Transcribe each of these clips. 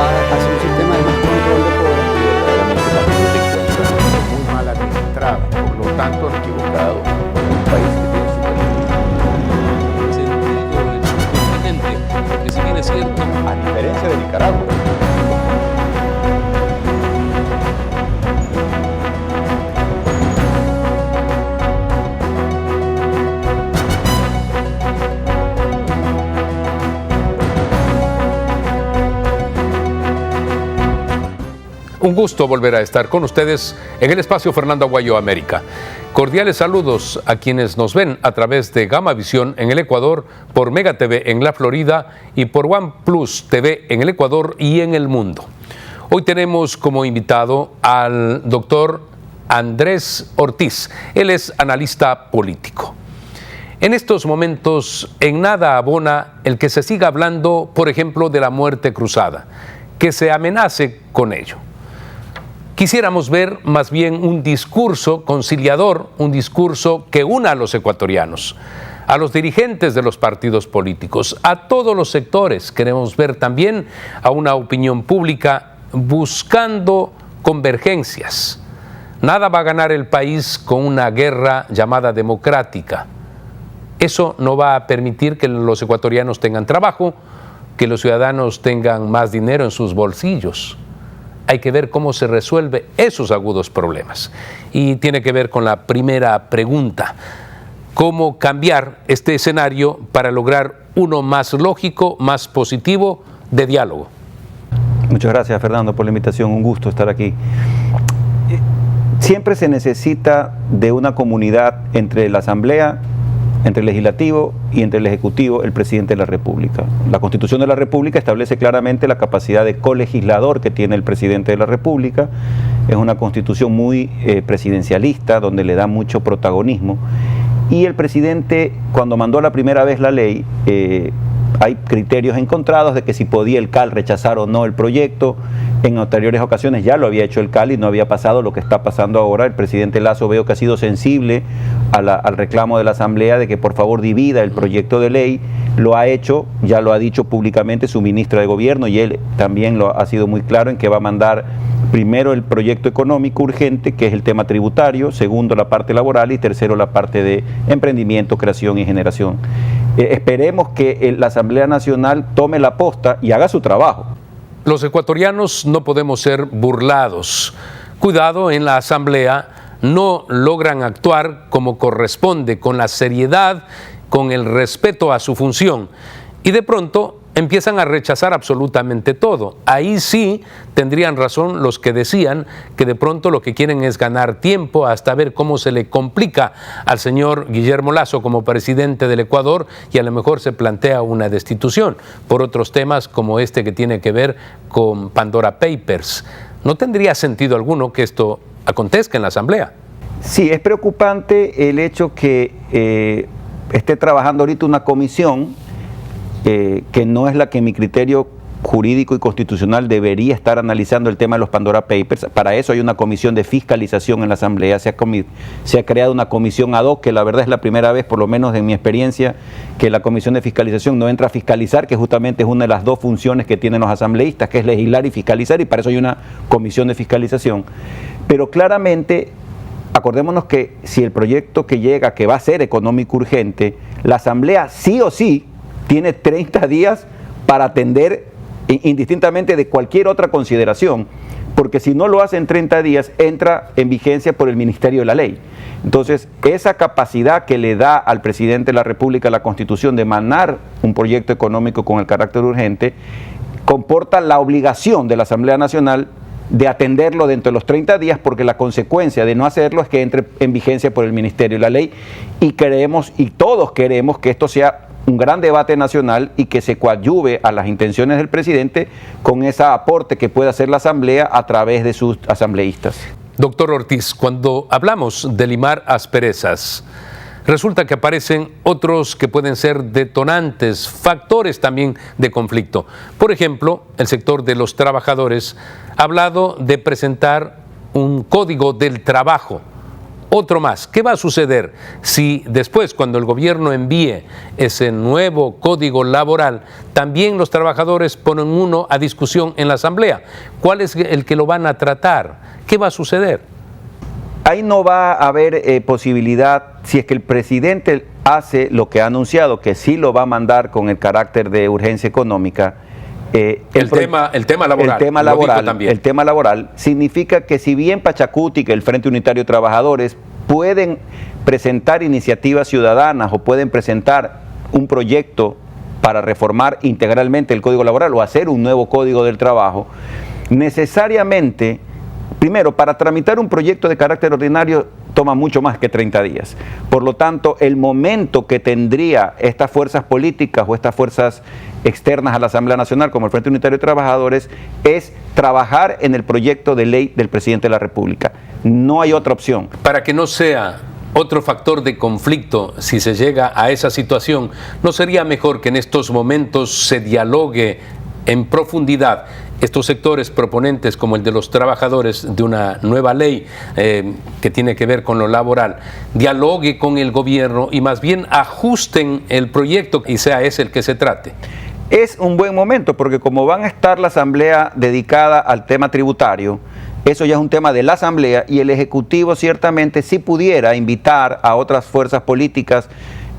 hacia un sistema de más control de poder. Verdaderamente la Cruz se encuentra muy mal administrada, por lo tanto equivocado, un país que tiene su sentido en su continente, porque si bien es cierto, a diferencia de Nicaragua. Un gusto volver a estar con ustedes en el espacio Fernando Aguayo América. Cordiales saludos a quienes nos ven a través de Gama Visión en el Ecuador, por Mega TV en la Florida y por One Plus TV en el Ecuador y en el mundo. Hoy tenemos como invitado al doctor Andrés Ortiz. Él es analista político. En estos momentos, en nada abona el que se siga hablando, por ejemplo, de la muerte cruzada, que se amenace con ello. Quisiéramos ver más bien un discurso conciliador, un discurso que una a los ecuatorianos, a los dirigentes de los partidos políticos, a todos los sectores. Queremos ver también a una opinión pública buscando convergencias. Nada va a ganar el país con una guerra llamada democrática. Eso no va a permitir que los ecuatorianos tengan trabajo, que los ciudadanos tengan más dinero en sus bolsillos. Hay que ver cómo se resuelven esos agudos problemas. Y tiene que ver con la primera pregunta: ¿cómo cambiar este escenario para lograr uno más lógico, más positivo, de diálogo? Muchas gracias, Fernando, por la invitación. Un gusto estar aquí. Siempre se necesita de una comunidad entre la Asamblea, entre el Legislativo y entre el Ejecutivo, el Presidente de la República. La Constitución de la República establece claramente la capacidad de colegislador que tiene el Presidente de la República. Es una Constitución muy presidencialista, donde le da mucho protagonismo. Y el Presidente, cuando mandó la primera vez la ley, hay criterios encontrados de que si podía el CAL rechazar o no el proyecto. En anteriores ocasiones ya lo había hecho el CAL y no había pasado lo que está pasando ahora. El presidente Lasso veo que ha sido sensible al reclamo de la Asamblea de que por favor divida el proyecto de ley. Lo ha hecho, ya lo ha dicho públicamente su ministra de Gobierno, y él también lo ha sido muy claro en que va a mandar primero el proyecto económico urgente, que es el tema tributario, segundo la parte laboral y tercero la parte de emprendimiento, creación y generación. Esperemos que la Asamblea Nacional tome la posta y haga su trabajo. Los ecuatorianos no podemos ser burlados. Cuidado, en la Asamblea no logran actuar como corresponde, con la seriedad, con el respeto a su función, y de pronto empiezan a rechazar absolutamente todo. Ahí sí tendrían razón los que decían que de pronto lo que quieren es ganar tiempo hasta ver cómo se le complica al señor Guillermo Lasso como presidente del Ecuador, y a lo mejor se plantea una destitución por otros temas como este que tiene que ver con Pandora Papers. ¿No tendría sentido alguno que esto acontezca en la Asamblea? Sí, es preocupante el hecho que esté trabajando ahorita una comisión que no es la que en mi criterio jurídico y constitucional debería estar analizando el tema de los Pandora Papers. Para eso hay una comisión de fiscalización en la Asamblea. Se ha creado una comisión ad hoc, que la verdad es la primera vez, por lo menos en mi experiencia, que la comisión de fiscalización no entra a fiscalizar, que justamente es una de las dos funciones que tienen los asambleístas, que es legislar y fiscalizar, y para eso hay una comisión de fiscalización. Pero claramente, acordémonos que si el proyecto que llega, que va a ser económico urgente, la Asamblea sí o sí tiene 30 días para atender indistintamente de cualquier otra consideración, porque si no lo hace en 30 días, entra en vigencia por el Ministerio de la Ley. Entonces, esa capacidad que le da al Presidente de la República la Constitución de emanar un proyecto económico con el carácter urgente, comporta la obligación de la Asamblea Nacional de atenderlo dentro de los 30 días, porque la consecuencia de no hacerlo es que entre en vigencia por el Ministerio de la Ley, y queremos, y todos queremos, que esto sea un gran debate nacional y que se coadyuve a las intenciones del presidente con ese aporte que puede hacer la Asamblea a través de sus asambleístas. Doctor Ortiz, cuando hablamos de limar asperezas, resulta que aparecen otros que pueden ser detonantes, factores también de conflicto. Por ejemplo, el sector de los trabajadores ha hablado de presentar un código del trabajo, otro más. ¿Qué va a suceder si después, cuando el gobierno envíe ese nuevo código laboral, también los trabajadores ponen uno a discusión en la Asamblea? ¿Cuál es el que lo van a tratar? ¿Qué va a suceder? Ahí no va a haber posibilidad, si es que el presidente hace lo que ha anunciado, que sí lo va a mandar con el carácter de urgencia económica. El tema laboral. El tema laboral significa que si bien Pachacuti, que el Frente Unitario de Trabajadores, pueden presentar iniciativas ciudadanas o pueden presentar un proyecto para reformar integralmente el Código Laboral o hacer un nuevo Código del Trabajo, necesariamente, primero, para tramitar un proyecto de carácter ordinario toma mucho más que 30 días. Por lo tanto, el momento que tendría estas fuerzas políticas o estas fuerzas externas a la Asamblea Nacional, como el Frente Unitario de Trabajadores, es trabajar en el proyecto de ley del presidente de la República. No hay otra opción. Para que no sea otro factor de conflicto, si se llega a esa situación, ¿no sería mejor que en estos momentos se dialogue en profundidad estos sectores proponentes como el de los trabajadores de una nueva ley que tiene que ver con lo laboral, dialogue con el gobierno y más bien ajusten el proyecto y sea ese el que se trate? Es un buen momento porque como van a estar la Asamblea dedicada al tema tributario, eso ya es un tema de la Asamblea y el Ejecutivo ciertamente sí pudiera invitar a otras fuerzas políticas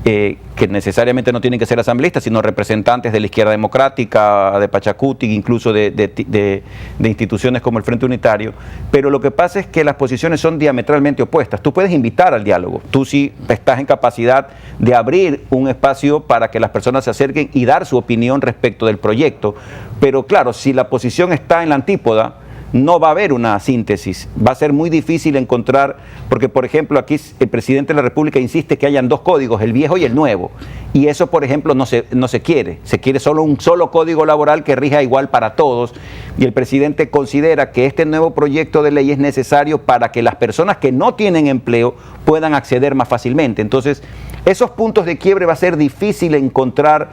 que necesariamente no tienen que ser asambleístas, sino representantes de la izquierda democrática, de Pachacuti, incluso de instituciones como el Frente Unitario, pero lo que pasa es que las posiciones son diametralmente opuestas. Tú puedes invitar al diálogo, tú sí estás en capacidad de abrir un espacio para que las personas se acerquen y dar su opinión respecto del proyecto, pero claro, si la posición está en la antípoda, no va a haber una síntesis, va a ser muy difícil encontrar, porque por ejemplo aquí el presidente de la República insiste que hayan dos códigos, el viejo y el nuevo, y eso por ejemplo no se quiere solo un solo código laboral que rija igual para todos, y el presidente considera que este nuevo proyecto de ley es necesario para que las personas que no tienen empleo puedan acceder más fácilmente. Entonces, esos puntos de quiebre va a ser difícil encontrar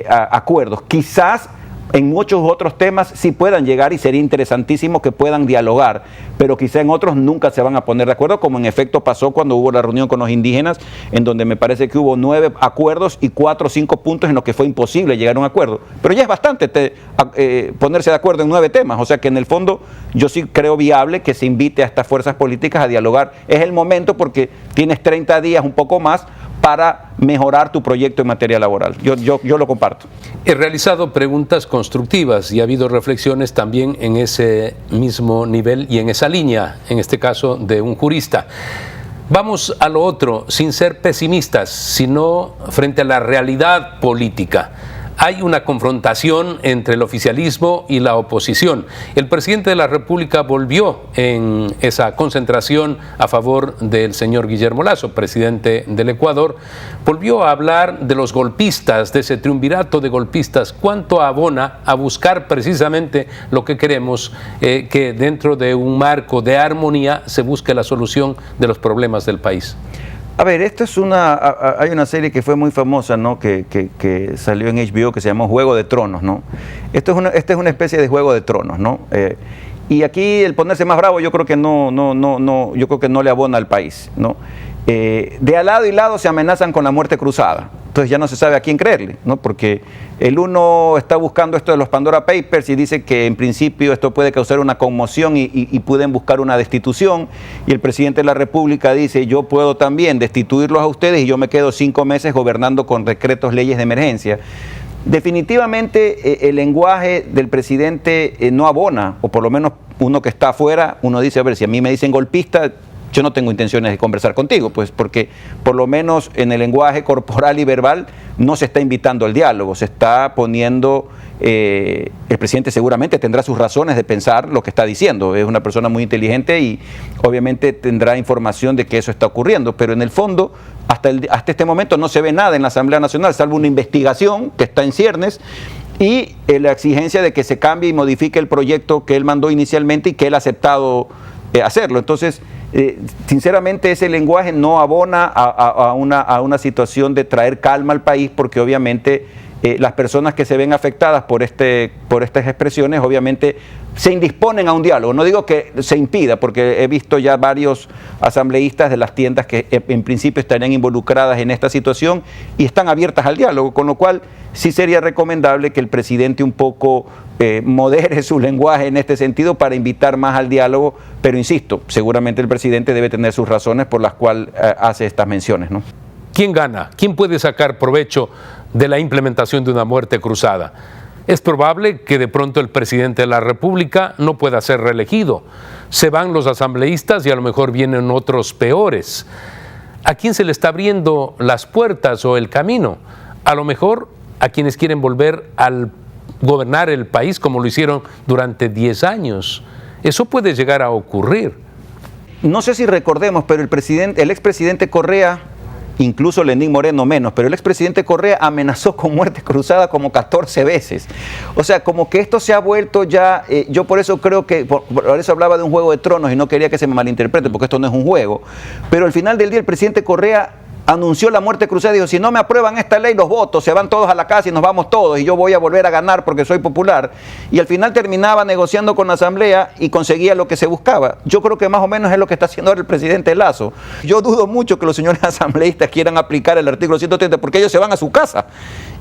acuerdos. Quizás en muchos otros temas sí puedan llegar y sería interesantísimo que puedan dialogar, pero quizá en otros nunca se van a poner de acuerdo, como en efecto pasó cuando hubo la reunión con los indígenas, en donde me parece que hubo 9 acuerdos y 4 o 5 puntos en los que fue imposible llegar a un acuerdo. Pero ya es bastante ponerse de acuerdo en 9 temas, o sea que en el fondo yo sí creo viable que se invite a estas fuerzas políticas a dialogar. Es el momento porque tienes 30 días, un poco más, para mejorar tu proyecto en materia laboral. Yo lo comparto. He realizado preguntas constructivas y ha habido reflexiones también en ese mismo nivel y en esa línea, en este caso de un jurista. Vamos a lo otro, sin ser pesimistas, sino frente a la realidad política. Hay una confrontación entre el oficialismo y la oposición. El presidente de la República volvió en esa concentración a favor del señor Guillermo Lasso, presidente del Ecuador, volvió a hablar de los golpistas, de ese triunvirato de golpistas. ¿Cuánto abona a buscar precisamente lo que queremos, que dentro de un marco de armonía se busque la solución de los problemas del país? A ver, hay una serie que fue muy famosa, ¿no? que salió en HBO que se llamó Juego de Tronos, ¿no? Esta es una especie de Juego de Tronos, ¿no? Y aquí el ponerse más bravo yo creo que yo creo que no le abona al país, ¿no? De al lado y lado se amenazan con la muerte cruzada. Entonces ya no se sabe a quién creerle, ¿no? Porque el uno está buscando esto de los Pandora Papers y dice que en principio esto puede causar una conmoción y pueden buscar una destitución, y el presidente de la República dice yo puedo también destituirlos a ustedes y yo me quedo 5 meses gobernando con decretos, leyes de emergencia. Definitivamente el lenguaje del presidente no abona, o por lo menos uno que está afuera, uno dice, a ver, si a mí me dicen golpista, yo no tengo intenciones de conversar contigo, pues porque por lo menos en el lenguaje corporal y verbal no se está invitando al diálogo, se está poniendo, el presidente seguramente tendrá sus razones de pensar lo que está diciendo, es una persona muy inteligente y obviamente tendrá información de que eso está ocurriendo, pero en el fondo hasta este momento no se ve nada en la Asamblea Nacional, salvo una investigación que está en ciernes y la exigencia de que se cambie y modifique el proyecto que él mandó inicialmente y que él ha aceptado hacerlo. Entonces, sinceramente ese lenguaje no abona a una situación de traer calma al país, porque obviamente las personas que se ven afectadas por estas expresiones obviamente se indisponen a un diálogo. No digo que se impida, porque he visto ya varios asambleístas de las tiendas que en principio estarían involucradas en esta situación y están abiertas al diálogo, con lo cual sí sería recomendable que el presidente un poco modere su lenguaje en este sentido para invitar más al diálogo, pero insisto, seguramente el presidente debe tener sus razones por las cuales hace estas menciones, ¿no? ¿Quién gana? ¿Quién puede sacar provecho de la implementación de una muerte cruzada? Es probable que de pronto el presidente de la República no pueda ser reelegido. Se van los asambleístas y a lo mejor vienen otros peores. ¿A quién se le está abriendo las puertas o el camino? A lo mejor a quienes quieren volver a gobernar el país como lo hicieron durante 10 años. Eso puede llegar a ocurrir. No sé si recordemos, pero el expresidente Correa, incluso Lenín Moreno menos, pero el expresidente Correa amenazó con muerte cruzada como 14 veces. O sea, como que esto se ha vuelto ya, yo por eso creo que, por eso hablaba de un juego de tronos y no quería que se me malinterprete, porque esto no es un juego, pero al final del día el presidente Correa anunció la muerte cruzada y dijo, si no me aprueban esta ley, los votos, se van todos a la casa y nos vamos todos y yo voy a volver a ganar porque soy popular. Y al final terminaba negociando con la Asamblea y conseguía lo que se buscaba. Yo creo que más o menos es lo que está haciendo ahora el presidente Lasso. Yo dudo mucho que los señores asambleístas quieran aplicar el artículo 130 porque ellos se van a su casa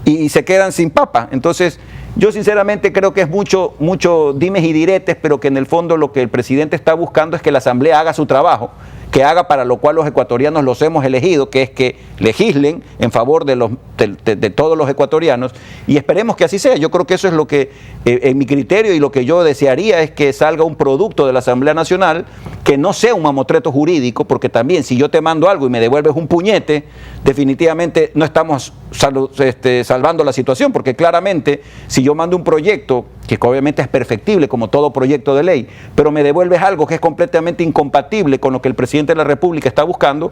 y se quedan sin papa. Entonces, yo sinceramente creo que es mucho dimes y diretes, pero que en el fondo lo que el presidente está buscando es que la Asamblea haga su trabajo, que haga para lo cual los ecuatorianos los hemos elegido, que es que legislen en favor de todos los ecuatorianos, y esperemos que así sea. Yo creo que eso es lo que, en mi criterio, y lo que yo desearía es que salga un producto de la Asamblea Nacional que no sea un mamotreto jurídico, porque también si yo te mando algo y me devuelves un puñete, definitivamente no estamos salvando la situación, porque claramente si yo mando un proyecto que obviamente es perfectible como todo proyecto de ley, pero me devuelves algo que es completamente incompatible con lo que el presidente de la República está buscando,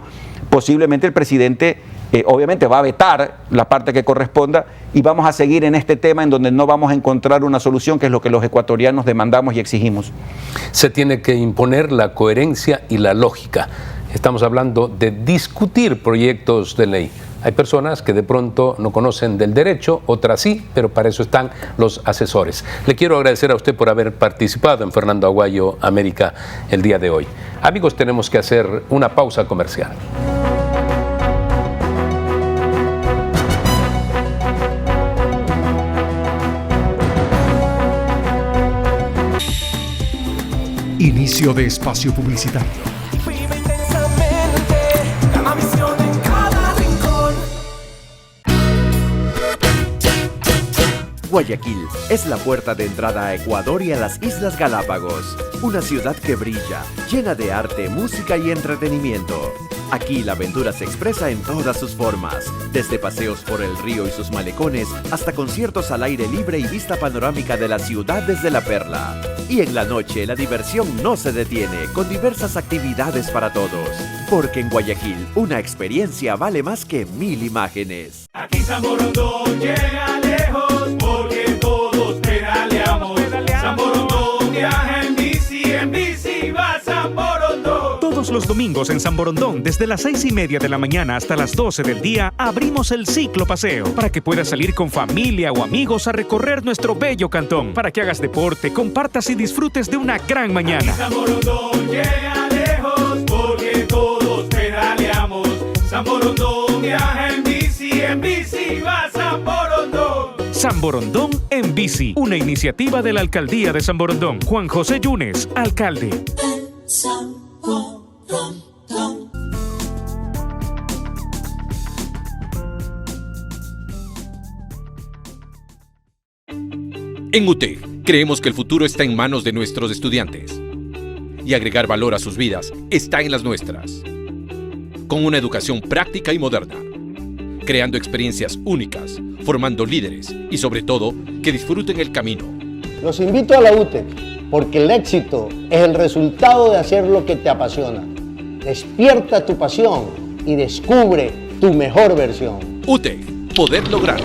posiblemente el presidente obviamente va a vetar la parte que corresponda y vamos a seguir en este tema en donde no vamos a encontrar una solución, que es lo que los ecuatorianos demandamos y exigimos. Se tiene que imponer la coherencia y la lógica. Estamos hablando de discutir proyectos de ley. Hay personas que de pronto no conocen del derecho, otras sí, pero para eso están los asesores. Le quiero agradecer a usted por haber participado en Fernando Aguayo América el día de hoy. Amigos, tenemos que hacer una pausa comercial. Inicio de espacio publicitario. Guayaquil es la puerta de entrada a Ecuador y a las Islas Galápagos. Una ciudad que brilla, llena de arte, música y entretenimiento. Aquí la aventura se expresa en todas sus formas, desde paseos por el río y sus malecones hasta conciertos al aire libre y vista panorámica de la ciudad desde La Perla. Y en la noche la diversión no se detiene, con diversas actividades para todos. Porque en Guayaquil una experiencia vale más que 1000 imágenes. Aquí Samborondón llega lejos porque todos pedaleamos. Samborondón viaja en bici va Samborondón. Todos los domingos en Samborondón, desde las 6:30 de la mañana hasta las 12 del día, abrimos el ciclo paseo para que puedas salir con familia o amigos a recorrer nuestro bello cantón, para que hagas deporte, compartas y disfrutes de una gran mañana. Aquí Samborondón llega lejos porque todos pedaleamos. Samborondón viaja en bici va Samborondón. Samborondón en bici, una iniciativa de la Alcaldía de Samborondón. Juan José Yunes, alcalde. En UTEC creemos que el futuro está en manos de nuestros estudiantes y agregar valor a sus vidas está en las nuestras. Con una educación práctica y moderna, creando experiencias únicas, formando líderes y sobre todo que disfruten el camino. Los invito a la UTEC porque el éxito es el resultado de hacer lo que te apasiona. Despierta tu pasión y descubre tu mejor versión. UTEC, poder lograr.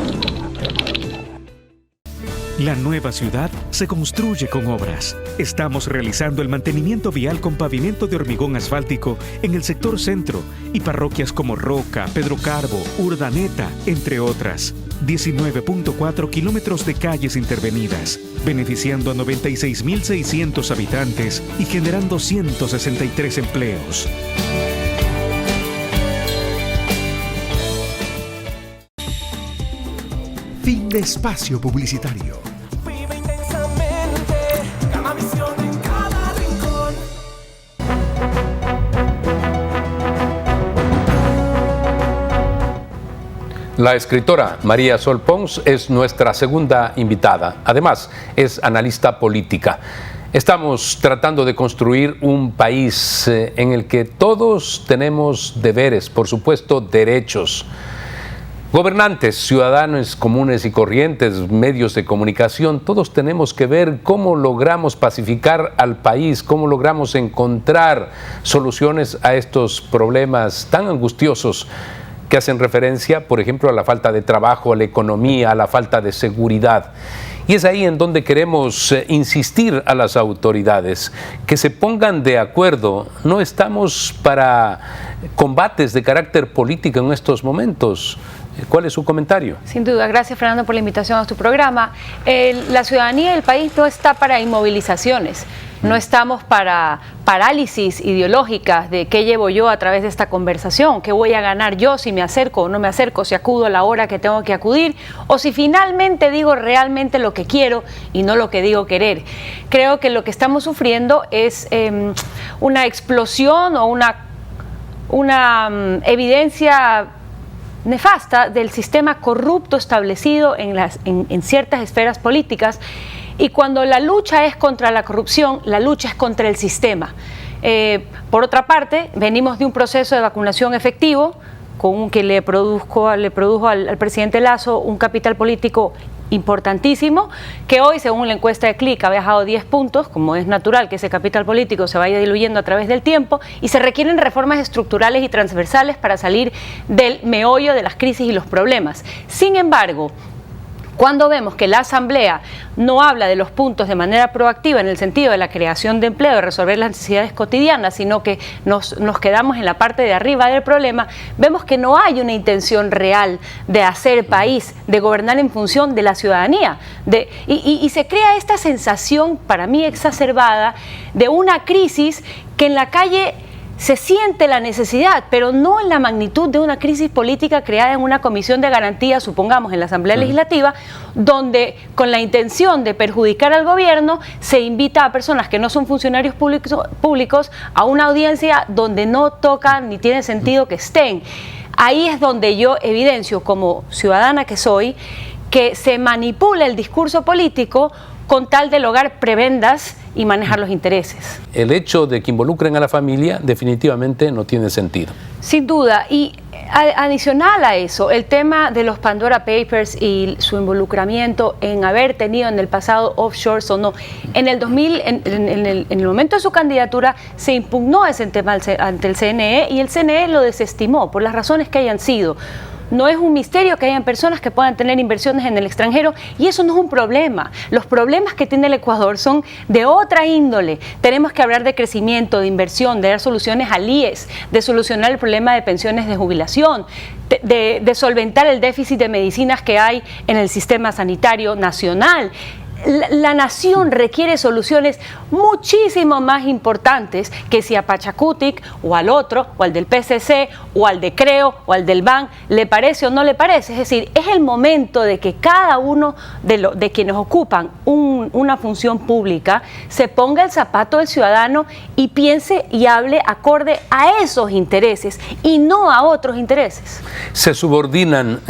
La nueva ciudad se construye con obras. Estamos realizando el mantenimiento vial con pavimento de hormigón asfáltico en el sector centro y parroquias como Roca, Pedro Carbo, Urdaneta, entre otras. 19.4 kilómetros de calles intervenidas, beneficiando a 96.600 habitantes y generando 163 empleos. Fin de espacio publicitario. Vive intensamente, Gamavisión en cada rincón. La escritora María Sol Pons es nuestra segunda invitada. Además, es analista política. Estamos tratando de construir un país en el que todos tenemos deberes, por supuesto, derechos. Gobernantes, ciudadanos comunes y corrientes, medios de comunicación, todos tenemos que ver cómo logramos pacificar al país, cómo logramos encontrar soluciones a estos problemas tan angustiosos que hacen referencia, por ejemplo, a la falta de trabajo, a la economía, a la falta de seguridad. Y es ahí en donde queremos insistir a las autoridades que se pongan de acuerdo. No estamos para combates de carácter político en estos momentos. ¿Cuál es su comentario? Sin duda, gracias Fernando por la invitación a tu programa. La ciudadanía del país no está para inmovilizaciones, no estamos para parálisis ideológicas de qué llevo yo a través de esta conversación, qué voy a ganar yo si me acerco o no me acerco, si acudo a la hora que tengo que acudir o si finalmente digo realmente lo que quiero y no lo que digo querer. Creo que lo que estamos sufriendo es una explosión o una evidencia nefasta del sistema corrupto establecido en ciertas esferas políticas, y cuando la lucha es contra la corrupción, la lucha es contra el sistema. Por otra parte, venimos de un proceso de vacunación efectivo que le produjo al presidente Lasso un capital político importantísimo, que hoy, según la encuesta de Click, ha bajado 10 puntos, como es natural que ese capital político se vaya diluyendo a través del tiempo, y se requieren reformas estructurales y transversales para salir del meollo de las crisis y los problemas. Sin embargo, cuando vemos que la Asamblea no habla de los puntos de manera proactiva en el sentido de la creación de empleo, de resolver las necesidades cotidianas, sino que nos quedamos en la parte de arriba del problema, vemos que no hay una intención real de hacer país, de gobernar en función de la ciudadanía. Y se crea esta sensación, para mí exacerbada, de una crisis que en la calle se siente la necesidad, pero no en la magnitud de una crisis política creada en una comisión de garantía, supongamos en la Asamblea Legislativa, donde con la intención de perjudicar al gobierno se invita a personas que no son funcionarios públicos a una audiencia donde no toca ni tiene sentido que estén. Ahí es donde yo evidencio, como ciudadana que soy, que se manipula el discurso político con tal de lograr prebendas y manejar los intereses. El hecho de que involucren a la familia definitivamente no tiene sentido. Sin duda, y adicional a eso, el tema de los Pandora Papers y su involucramiento en haber tenido en el pasado offshores o no. En el 2000, en el momento de su candidatura, se impugnó ese tema ante el CNE y el CNE lo desestimó por las razones que hayan sido. No es un misterio que hayan personas que puedan tener inversiones en el extranjero y eso no es un problema. Los problemas que tiene el Ecuador son de otra índole. Tenemos que hablar de crecimiento, de inversión, de dar soluciones al IES, de solucionar el problema de pensiones de jubilación, de solventar el déficit de medicinas que hay en el sistema sanitario nacional. La nación requiere soluciones muchísimo más importantes que si a Pachacutic o al otro, o al del PCC, o al de Creo, o al del BAN, le parece o no le parece. Es decir, es el momento de que cada uno de quienes ocupan una función pública se ponga el zapato del ciudadano y piense y hable acorde a esos intereses y no a otros intereses. Se subordinan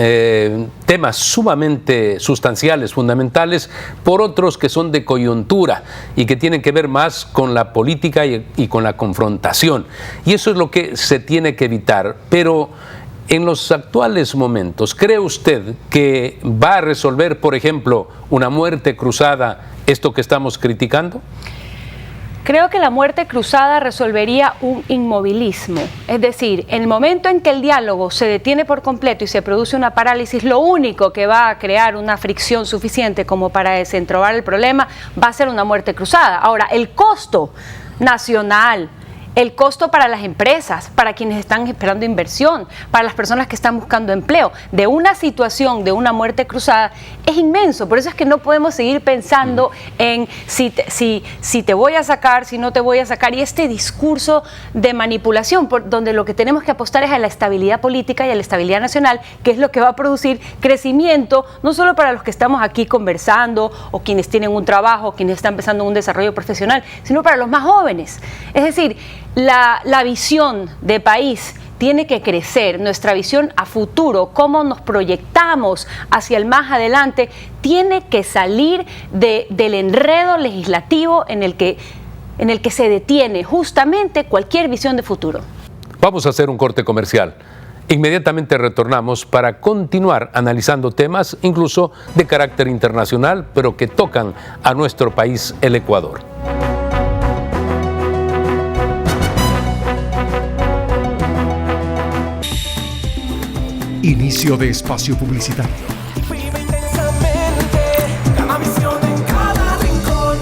temas sumamente sustanciales, fundamentales, por otros que son de coyuntura y que tienen que ver más con la política y con la confrontación. Y eso es lo que se tiene que evitar. Pero en los actuales momentos, ¿cree usted que va a resolver, por ejemplo, una muerte cruzada esto que estamos criticando? Creo que la muerte cruzada resolvería un inmovilismo, es decir, en el momento en que el diálogo se detiene por completo y se produce una parálisis, lo único que va a crear una fricción suficiente como para desentrabar el problema va a ser una muerte cruzada. Ahora, el costo nacional, el costo para las empresas, para quienes están esperando inversión, para las personas que están buscando empleo, de una situación, de una muerte cruzada, es inmenso. Por eso es que no podemos seguir pensando en si te voy a sacar, si no te voy a sacar, y este discurso de manipulación, donde lo que tenemos que apostar es a la estabilidad política y a la estabilidad nacional, que es lo que va a producir crecimiento, no solo para los que estamos aquí conversando, o quienes tienen un trabajo, o quienes están empezando un desarrollo profesional, sino para los más jóvenes. Es decir, la visión de país tiene que crecer, nuestra visión a futuro, cómo nos proyectamos hacia el más adelante, tiene que salir del enredo legislativo en el que se detiene justamente cualquier visión de futuro. Vamos a hacer un corte comercial. Inmediatamente retornamos para continuar analizando temas incluso de carácter internacional, pero que tocan a nuestro país, el Ecuador. Inicio de espacio publicitario. Vive intensamente, Gamavisión en cada rincón.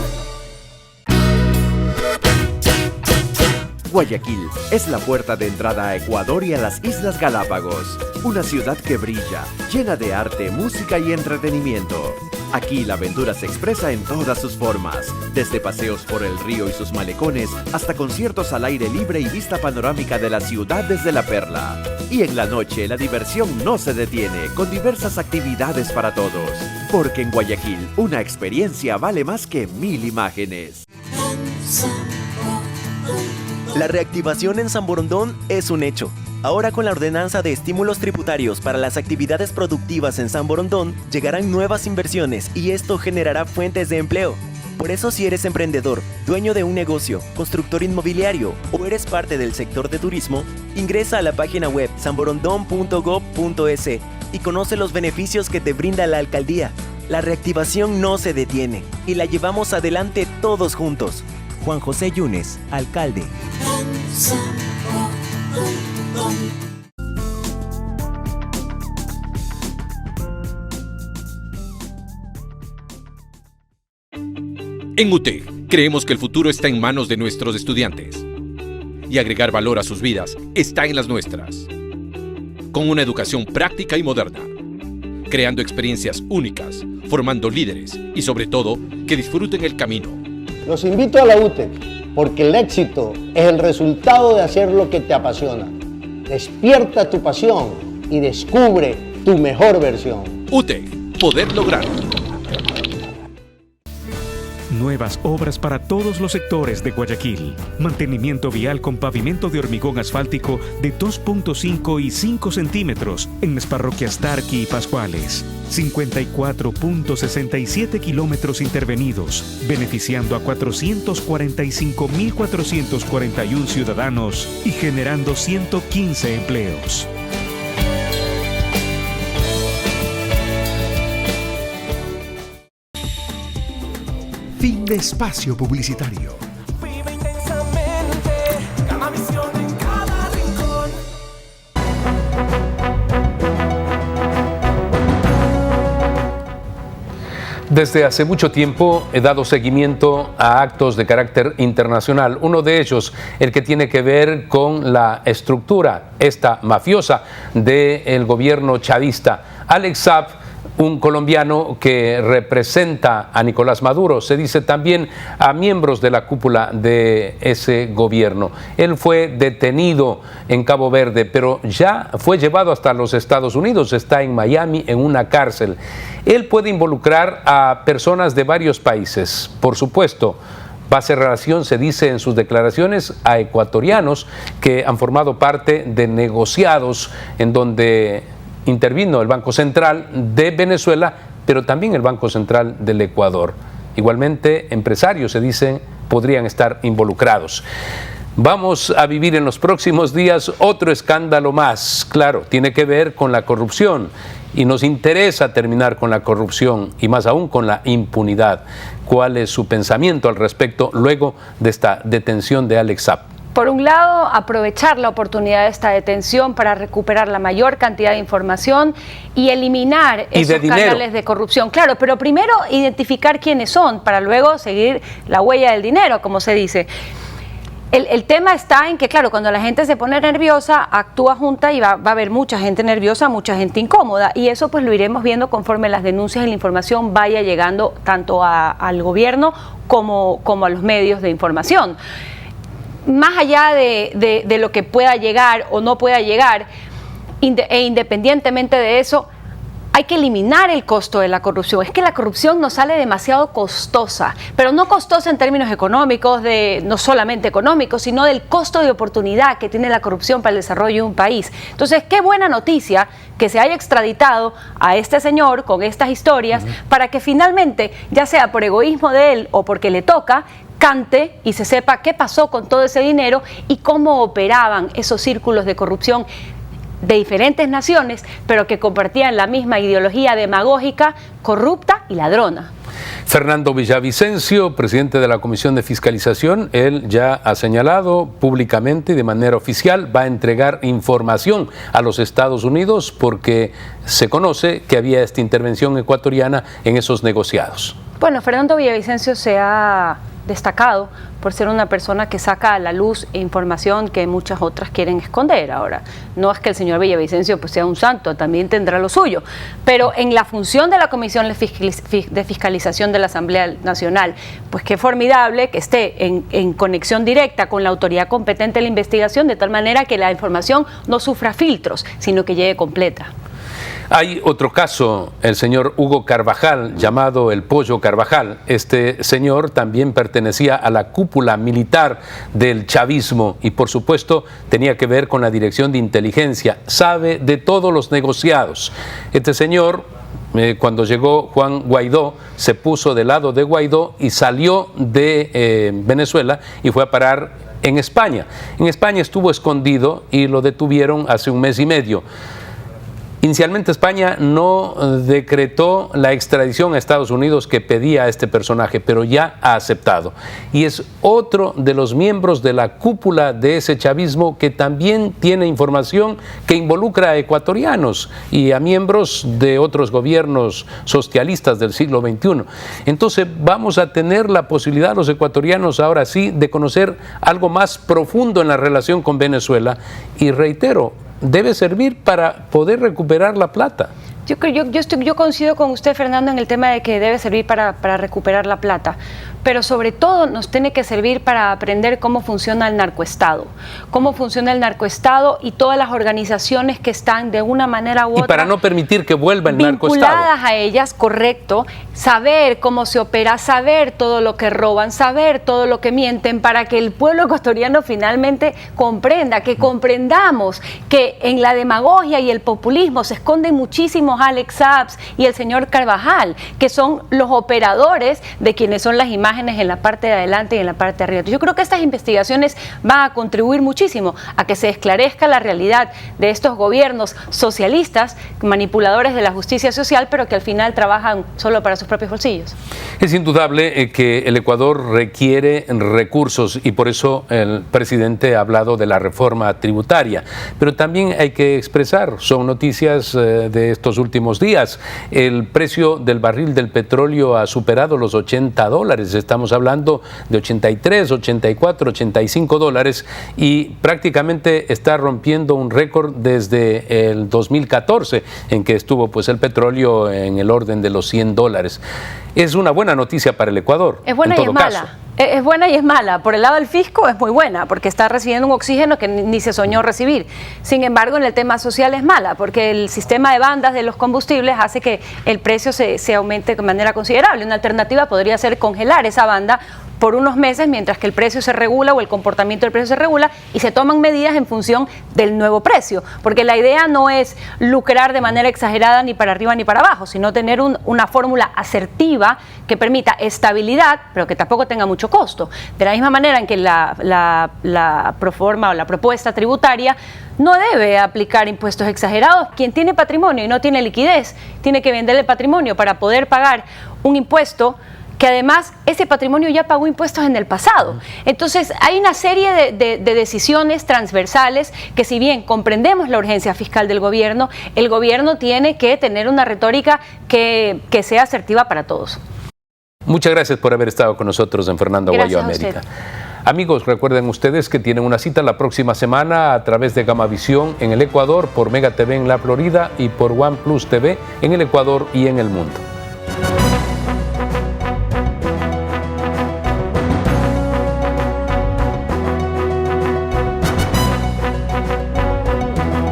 Guayaquil es la puerta de entrada a Ecuador y a las Islas Galápagos. Una ciudad que brilla, llena de arte, música y entretenimiento. Aquí la aventura se expresa en todas sus formas, desde paseos por el río y sus malecones hasta conciertos al aire libre y vista panorámica de la ciudad desde la perla. Y en la noche la diversión no se detiene, con diversas actividades para todos. Porque en Guayaquil una experiencia vale más que 1000 imágenes. La reactivación en San Borondón es un hecho. Ahora con la ordenanza de estímulos tributarios para las actividades productivas en San Borondón, llegarán nuevas inversiones y esto generará fuentes de empleo. Por eso si eres emprendedor, dueño de un negocio, constructor inmobiliario o eres parte del sector de turismo, ingresa a la página web sanborondon.gov.es y conoce los beneficios que te brinda la alcaldía. La reactivación no se detiene y la llevamos adelante todos juntos. Juan José Yunes, alcalde. En UTEC creemos que el futuro está en manos de nuestros estudiantes y agregar valor a sus vidas está en las nuestras. Con una educación práctica y moderna, creando experiencias únicas, formando líderes y sobre todo que disfruten el camino. Los invito a la UTEC porque el éxito es el resultado de hacer lo que te apasiona. Despierta tu pasión y descubre tu mejor versión. UTEC, poder lograrlo. Nuevas obras para todos los sectores de Guayaquil. Mantenimiento vial con pavimento de hormigón asfáltico de 2.5 y 5 centímetros en las parroquias Tarqui y Pascuales. 54.67 kilómetros intervenidos, beneficiando a 445.441 ciudadanos y generando 115 empleos. Fin de espacio publicitario. Vive intensamente, Gamavisión en cada rincón. Desde hace mucho tiempo he dado seguimiento a actos de carácter internacional. Uno de ellos, el que tiene que ver con la estructura, esta mafiosa del gobierno chavista. Alex Saab, un colombiano que representa a Nicolás Maduro, se dice también a miembros de la cúpula de ese gobierno. Él fue detenido en Cabo Verde, pero ya fue llevado hasta los Estados Unidos, está en Miami en una cárcel. Él puede involucrar a personas de varios países, por supuesto. Va a hacer relación, se dice en sus declaraciones, a ecuatorianos que han formado parte de negociados en donde intervino el Banco Central de Venezuela, pero también el Banco Central del Ecuador. Igualmente, empresarios, se dicen, podrían estar involucrados. Vamos a vivir en los próximos días otro escándalo más. Claro, tiene que ver con la corrupción y nos interesa terminar con la corrupción y más aún con la impunidad. ¿Cuál es su pensamiento al respecto luego de esta detención de Alex Saab? Por un lado, aprovechar la oportunidad de esta detención para recuperar la mayor cantidad de información y eliminar esos canales de corrupción. Claro, pero primero identificar quiénes son para luego seguir la huella del dinero, como se dice. El tema está en que, claro, cuando la gente se pone nerviosa, actúa junta y va a haber mucha gente nerviosa, mucha gente incómoda. Y eso pues lo iremos viendo conforme las denuncias y la información vaya llegando tanto al gobierno como a los medios de información. Más allá de lo que pueda llegar o no pueda llegar, e independientemente de eso, hay que eliminar el costo de la corrupción. Es que la corrupción nos sale demasiado costosa, pero no costosa en términos económicos, no solamente económicos, sino del costo de oportunidad que tiene la corrupción para el desarrollo de un país. Entonces, qué buena noticia que se haya extraditado a este señor con estas historias para que finalmente, ya sea por egoísmo de él o porque le toca, cante y se sepa qué pasó con todo ese dinero y cómo operaban esos círculos de corrupción de diferentes naciones, pero que compartían la misma ideología demagógica, corrupta y ladrona. Fernando Villavicencio, presidente de la Comisión de Fiscalización, él ya ha señalado públicamente y de manera oficial va a entregar información a los Estados Unidos porque se conoce que había esta intervención ecuatoriana en esos negociados. Bueno, Fernando Villavicencio se ha destacado por ser una persona que saca a la luz información que muchas otras quieren esconder. Ahora, no es que el señor Villavicencio pues sea un santo, también tendrá lo suyo, pero en la función de la Comisión de Fiscalización de la Asamblea Nacional, pues qué formidable que esté en conexión directa con la autoridad competente de la investigación, de tal manera que la información no sufra filtros, sino que llegue completa. Hay otro caso, el señor Hugo Carvajal, llamado el Pollo Carvajal. Este señor también pertenecía a la cúpula militar del chavismo y por supuesto tenía que ver con la dirección de inteligencia. Sabe de todos los negociados. Este señor, cuando llegó Juan Guaidó, se puso del lado de Guaidó y salió de Venezuela y fue a parar en España. En España estuvo escondido y lo detuvieron hace un mes y medio. Inicialmente España no decretó la extradición a Estados Unidos que pedía a este personaje, pero ya ha aceptado. Y es otro de los miembros de la cúpula de ese chavismo que también tiene información que involucra a ecuatorianos y a miembros de otros gobiernos socialistas del siglo XXI. Entonces vamos a tener la posibilidad los ecuatorianos ahora sí de conocer algo más profundo en la relación con Venezuela y reitero, debe servir para poder recuperar la plata. Yo coincido con usted, Fernando, en el tema de que debe servir para recuperar la plata, pero sobre todo nos tiene que servir para aprender cómo funciona el narcoestado y todas las organizaciones que están de una manera u otra. Y para no permitir que vuelva el narcoestado. Vinculadas a ellas, correcto, saber cómo se opera, saber todo lo que roban, saber todo lo que mienten, para que el pueblo ecuatoriano finalmente comprenda, que comprendamos que en la demagogia y el populismo se esconden muchísimos Alex Saps y el señor Carvajal, que son los operadores de quienes son las imágenes en la parte de adelante y en la parte de arriba. Yo creo que estas investigaciones van a contribuir muchísimo a que se esclarezca la realidad de estos gobiernos socialistas, manipuladores de la justicia social, pero que al final trabajan solo para sus propios bolsillos. Es indudable que el Ecuador requiere recursos y por eso el presidente ha hablado de la reforma tributaria, pero también hay que expresar, son noticias de estos últimos días, el precio del barril del petróleo ha superado los $80, estamos hablando de 83, 84, 85 dólares y prácticamente está rompiendo un récord desde el 2014 en que estuvo pues el petróleo en el orden de los $100. Es una buena noticia para el Ecuador. Es buena y es mala. Es buena y es mala. Por el lado del fisco es muy buena, porque está recibiendo un oxígeno que ni se soñó recibir. Sin embargo, en el tema social es mala, porque el sistema de bandas de los combustibles hace que el precio se aumente de manera considerable. Una alternativa podría ser congelar esa banda por unos meses mientras que el precio se regula o el comportamiento del precio se regula y se toman medidas en función del nuevo precio, porque la idea no es lucrar de manera exagerada ni para arriba ni para abajo, sino tener una fórmula asertiva que permita estabilidad, pero que tampoco tenga mucho costo. De la misma manera en que la proforma o la propuesta tributaria no debe aplicar impuestos exagerados. Quien tiene patrimonio y no tiene liquidez, tiene que vender el patrimonio para poder pagar un impuesto que además ese patrimonio ya pagó impuestos en el pasado. Entonces hay una serie de decisiones transversales que, si bien comprendemos la urgencia fiscal del gobierno, el gobierno tiene que tener una retórica que sea asertiva para todos. Muchas gracias por haber estado con nosotros en Fernando Aguayo América. Amigos, recuerden ustedes que tienen una cita la próxima semana a través de Gamavisión en el Ecuador, por Mega TV en la Florida y por OnePlus TV en el Ecuador y en el mundo.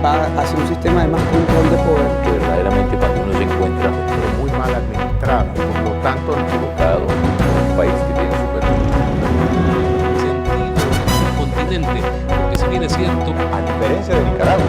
Va hacia un sistema de más control de poder. Que verdaderamente cuando uno se encuentra muy mal administrado, por lo tanto equivocado, un país que tiene sentido en su continente, porque si bien es cierto, a diferencia de Nicaragua,